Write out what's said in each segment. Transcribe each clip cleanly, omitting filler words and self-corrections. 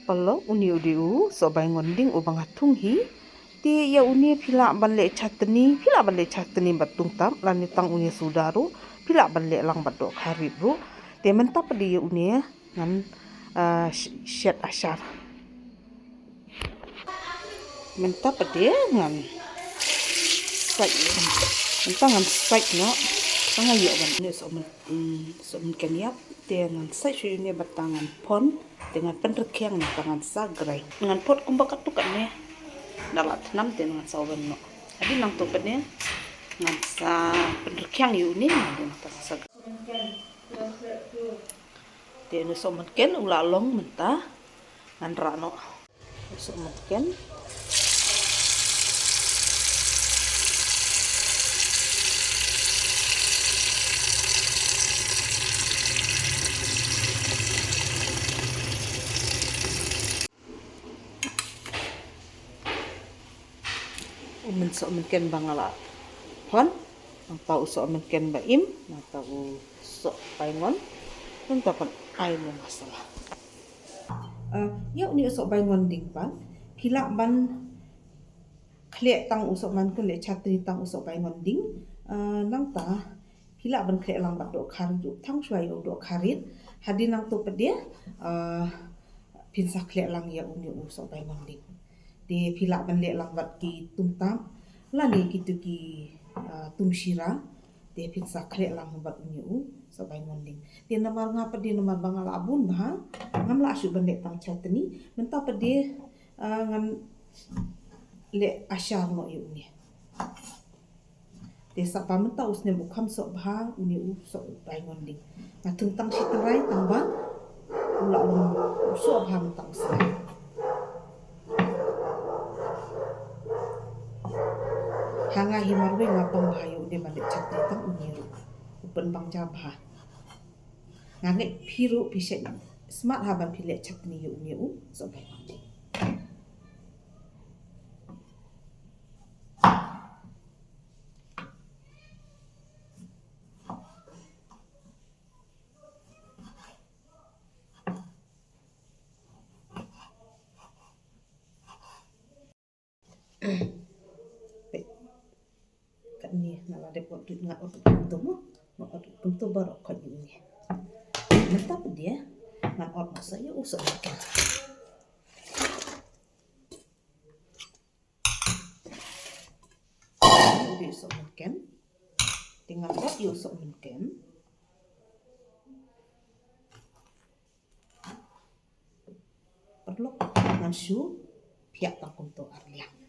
palo uni udiu so bai ngonding ubang atung hi ti ya uni phila banle chatni batung tam lani tang uni sudaru phila banle lang badok kharit ru te mentap di ya uni ngan shet ashar mentap de ngan sai mentang ngan sai no pangayo ban ne so men keniap te ngan sai shu ne batangan pon dengan penrekiang ni tangan sagrai dengan pot kumba katukan ne dalat nam te ngan sawan no adi nang to pene ngan sa penrekiang yu ni ngan tangan sagrai te ne so men ken ula long mentah ngan rano so men ken men so men ken bangala hon ang tau so men ken baim ang tau so paingon nang tapan ai mo masalah ya uni so baingon ding pan kila ban khle tang usok man kle chatri tang usok baingon ding nang ta kila ban khle lang ba do kharit thang shwai do kharit hadin nang to pede pinsa khle lang ya uni usok baingon ding di phila ban le lang wat ki tumtam lani kitu ki tumshira de pinsa khle lang bat uni so baingon ding ti namar ngapa di namar bangal abun bah ngam la asyu ban le tang chatni menta pede ngam le ashar no yu ni te sa pa menta usne bukham so bha uni so baingon ding ngatung tang sitrai tamba ula long so bha menta usne hanga himarwe ngapang bhayu de bale chatri tang uni upan bang jabha ngange phiru pisek smart haban phile chatni yu uni so baingon ding kat ni nala de pot ngat ot puntu mo ot puntu barok kat ni mentap dia ngat ot masa ya usok makan udi usok makan dengan ot ya usok makan perlu dengan shu pihak tak untuk arliang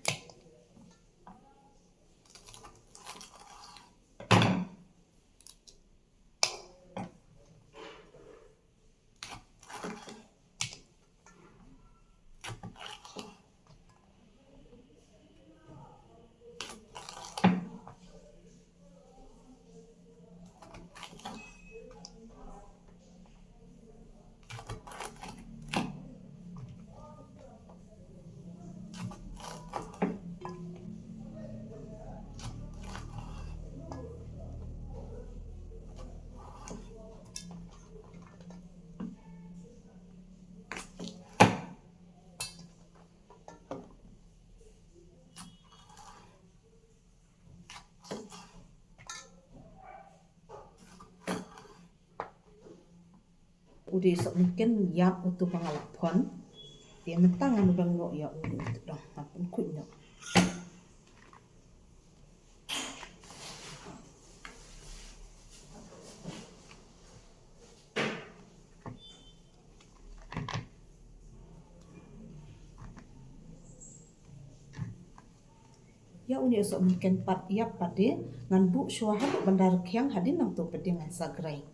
udi sok mungkin yap untuk pangalapon dia mentang anu bang no ya udi untuk dong apun kunyo ya uni sok mungkin pat yap pade ngan bu syuahat bandar kyang hadin nang to pede ngan sagrai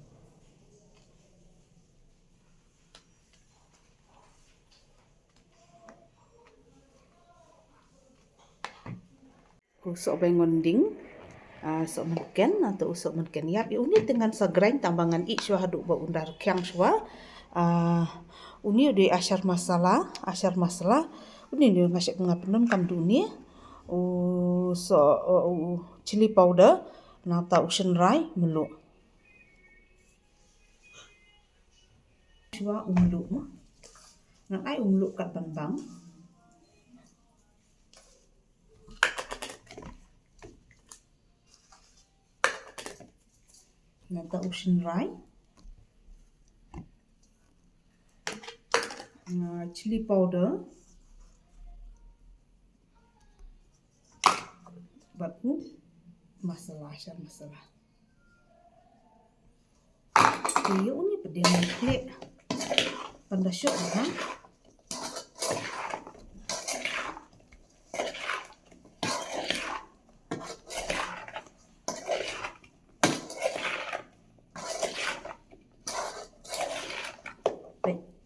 usok baingon ding sok mungkin atau usok mungkin yap uni dengan sagrai tambangan ik syuahadu ba undar kyang syua uni di ashar masalah uni ni ngasih ngapenon kam dunia so chili powder nata ocean rai melu syua undu Ngan ai umluk kat ban bang. Nanta ocean rai. Chili powder. Batu masalah syar masalah. Iyo ni pedang klik. Pandasyok ha.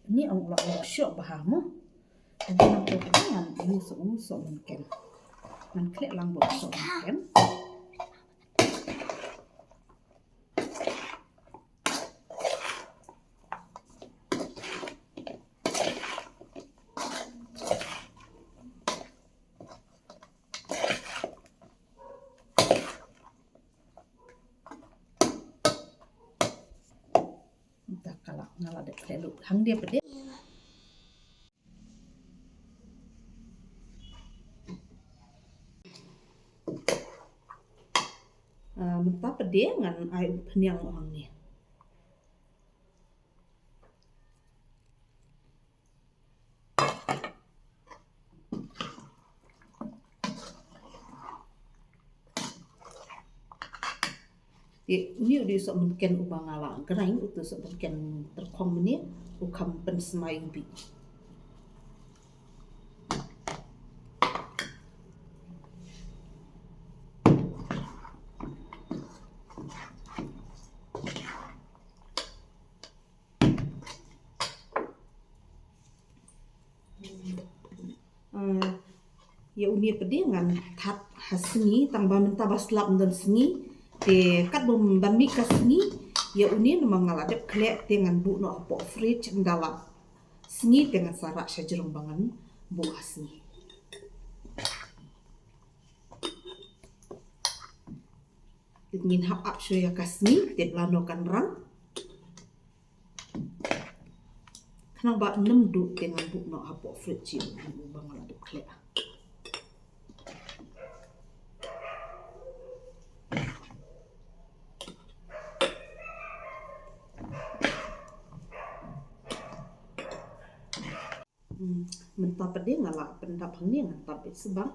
Ni ang ulang syok bahamu. Jadi nak pegangan usuk mungkin. Man klik lang usuk mungkin. Entah kalau ngalah dek klik hang dia pedih. Mentah pedih ngan air peniang orang ni. Ini udah sok mungkin ubah ngalah geraing itu sok mungkin terkong menit ukam pensemai ubi. Ya unia pedih ngan tat hasengi tambah mentah baslap dan sengi te kat bom ban mi kasni ya unia nama ngaladep klek dengan bu no apok fridge ndala sengi dengan sarak syajerung bangan bu hasni. Ingin hap ap shoya kasni te plano kan rang. Kenapa 6 du dengan bu no apok fridge bu bangan adep klek. Mentah pedih ngalah pendap hang ni ngan tapit sebang.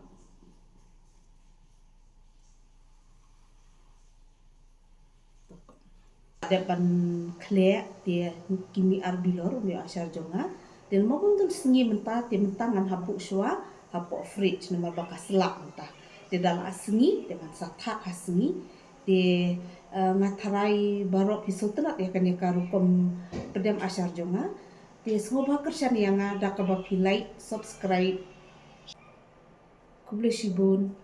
Depan klek dia kimi arbilor mi asyar jonga dan maupun tu sengi mentah dia mentah ngan hapuk syua hapuk fridge nama bakas selak mentah dia dalam sengi dengan satak hasengi dia ngatarai barok pisau telat ya kan ya karukom pedam asyar jonga dia semua kerjaan yang ada kabah like subscribe kubleshibun.